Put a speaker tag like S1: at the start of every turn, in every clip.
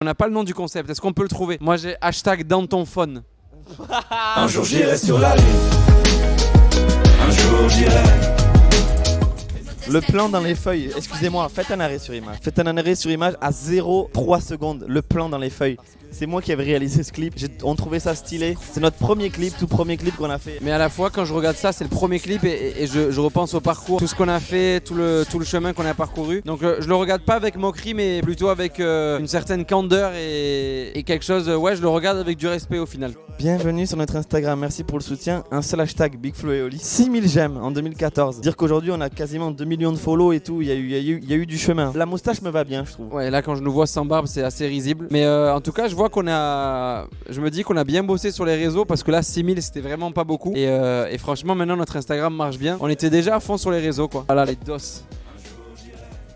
S1: On n'a pas le nom du concept, est-ce qu'on peut le trouver? Moi j'ai hashtag dans ton phone.
S2: Un jour j'irai sur la lune. Un jour j'irai.
S3: Le plan dans les feuilles, excusez-moi, faites un arrêt sur image. Faites un arrêt sur image à 0,3 secondes, le plan dans les feuilles. C'est moi qui avais réalisé ce clip, on trouvait ça stylé. C'est notre premier clip, tout premier clip qu'on a fait.
S1: Mais à la fois quand je regarde ça, c'est le premier clip et je repense au parcours, tout ce qu'on a fait, tout le chemin qu'on a parcouru. Donc je le regarde pas avec moquerie mais plutôt avec une certaine candeur et quelque chose, ouais je le regarde avec du respect au final.
S3: Bienvenue sur notre Instagram, merci pour le soutien. Un seul hashtag, Big Flo et Oli. 6000 j'aime en 2014. Dire qu'aujourd'hui on a quasiment 2 millions de follow et tout, il y a eu du chemin. La moustache me va bien je trouve.
S1: Ouais là quand je nous vois sans barbe c'est assez risible. Mais en tout cas je vois je me dis qu'on a bien bossé sur les réseaux parce que là 6000 c'était vraiment pas beaucoup. Et franchement maintenant notre Instagram marche bien. On était déjà à fond sur les réseaux quoi. Voilà les dos.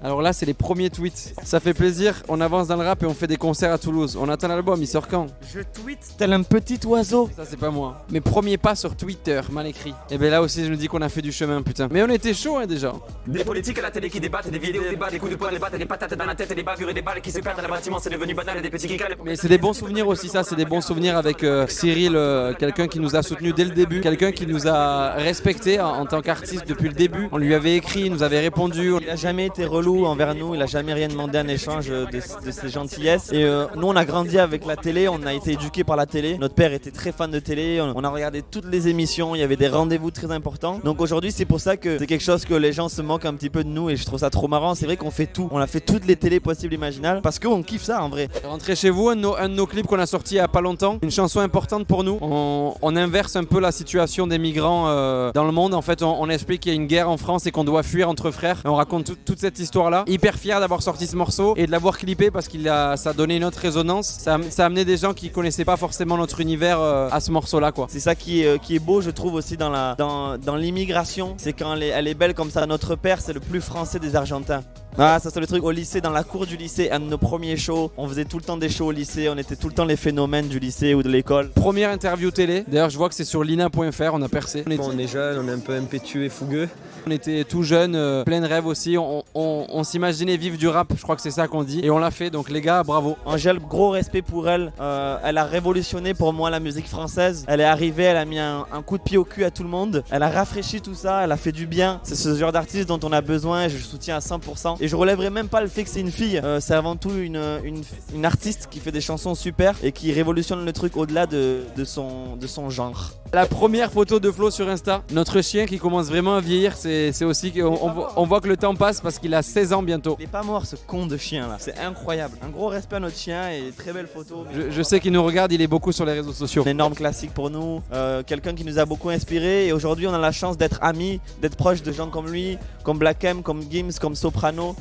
S1: Alors là c'est les premiers tweets. Ça fait plaisir, on avance dans le rap et on fait des concerts à Toulouse. On attend l'album, il sort quand?
S3: Je tweet tel un petit oiseau.
S1: Ça c'est pas moi. Mes premiers pas sur Twitter, mal écrit. Et ben là aussi je me dis qu'on a fait du chemin putain. Mais on était chaud hein déjà.
S2: Des politiques à la télé qui débattent, des vidéos débats, des coups de poing, des battes, des patates dans la tête et des bavures et des balles qui se perdent dans le bâtiment, c'est devenu banal et des petits qui calent.
S1: Mais c'est des bons souvenirs aussi ça, c'est des bons souvenirs avec Cyril, quelqu'un qui nous a soutenu dès le début, quelqu'un qui nous a respecté en tant qu'artiste depuis le début. On lui avait écrit, il nous avait répondu.
S3: Il a jamais été relou envers nous, il a jamais rien demandé en échange de ses gentillesses. Et nous on a grandi avec la télé, on a été éduqués par la télé. Notre père était très fan de télé, on a regardé toutes les émissions, il y avait des rendez-vous très importants. Donc aujourd'hui c'est pour ça que c'est quelque chose que les gens se moquent un petit peu de nous et je trouve ça trop marrant. C'est vrai qu'on fait tout, on a fait toutes les télés possibles et imaginables parce qu'on kiffe ça en vrai.
S1: Rentrez chez vous, un de nos clips qu'on a sorti il y a pas longtemps, une chanson importante pour nous. On inverse un peu la situation des migrants dans le monde. En fait on explique qu'il y a une guerre en France et qu'on doit fuir entre frères. Et on raconte toute cette histoire là. Hyper fier d'avoir sorti ce morceau et de l'avoir clippé parce ça a donné une autre résonance. Ça a amené des gens qui connaissaient pas forcément notre univers à ce morceau là quoi.
S3: C'est ça qui est beau je trouve aussi dans l'immigration. C'est quand elle est belle comme ça. Notre père c'est le plus français des Argentins. Ah ça c'est le truc au lycée, dans la cour du lycée, un de nos premiers shows. On faisait tout le temps des shows au lycée, on était tout le temps les phénomènes du lycée ou de l'école.
S1: Première interview télé, d'ailleurs je vois que c'est sur lina.fr, on a percé.
S4: On est jeune, on est un peu impétueux et fougueux.
S1: On était tout jeunes, plein de rêves aussi, on s'imaginait vivre du rap, je crois que c'est ça qu'on dit. Et on l'a fait, donc les gars, bravo.
S3: Angèle, gros respect pour elle, elle a révolutionné pour moi la musique française. Elle est arrivée, elle a mis un coup de pied au cul à tout le monde. Elle a rafraîchi tout ça, elle a fait du bien. C'est ce genre d'artiste dont on a besoin et je soutiens à 100%. Et je relèverai même pas le fait que c'est une fille, c'est avant tout une artiste qui fait des chansons super et qui révolutionne le truc au-delà de son genre.
S1: La première photo de Flo sur Insta, notre chien qui commence vraiment à vieillir, c'est aussi qu'on voit que le temps passe parce qu'il a 16 ans bientôt.
S3: Il est pas mort ce con de chien là, c'est incroyable. Un gros respect à notre chien et très belle photo.
S1: Je sais qu'il nous regarde, il est beaucoup sur les réseaux sociaux.
S3: Un énorme classique pour nous, quelqu'un qui nous a beaucoup inspiré et aujourd'hui on a la chance d'être amis, d'être proches de gens comme lui, comme Black M, comme Gims, comme Soprano,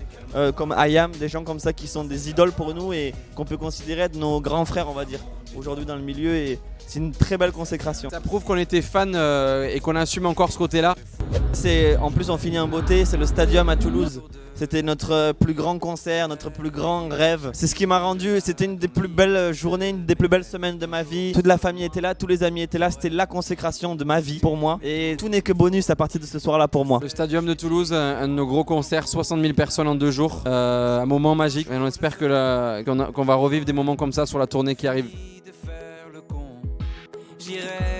S3: comme IAM, des gens comme ça qui sont des idoles pour nous et qu'on peut considérer être nos grands frères on va dire aujourd'hui dans le milieu et c'est une très belle consécration.
S1: Ça prouve qu'on était fan et qu'on assume encore ce côté-là.
S3: En plus on finit en beauté, c'est le Stadium à Toulouse. C'était notre plus grand concert, notre plus grand rêve. C'est ce qui m'a rendu, c'était une des plus belles journées, une des plus belles semaines de ma vie. Toute la famille était là, tous les amis étaient là, c'était la consécration de ma vie pour moi. Et tout n'est que bonus à partir de ce soir-là pour moi.
S1: Le Stadium de Toulouse, un de nos gros concerts, 60 000 personnes en 2 jours. Un moment magique. Et on espère qu'on va revivre des moments comme ça sur la tournée qui arrive.
S2: J'irai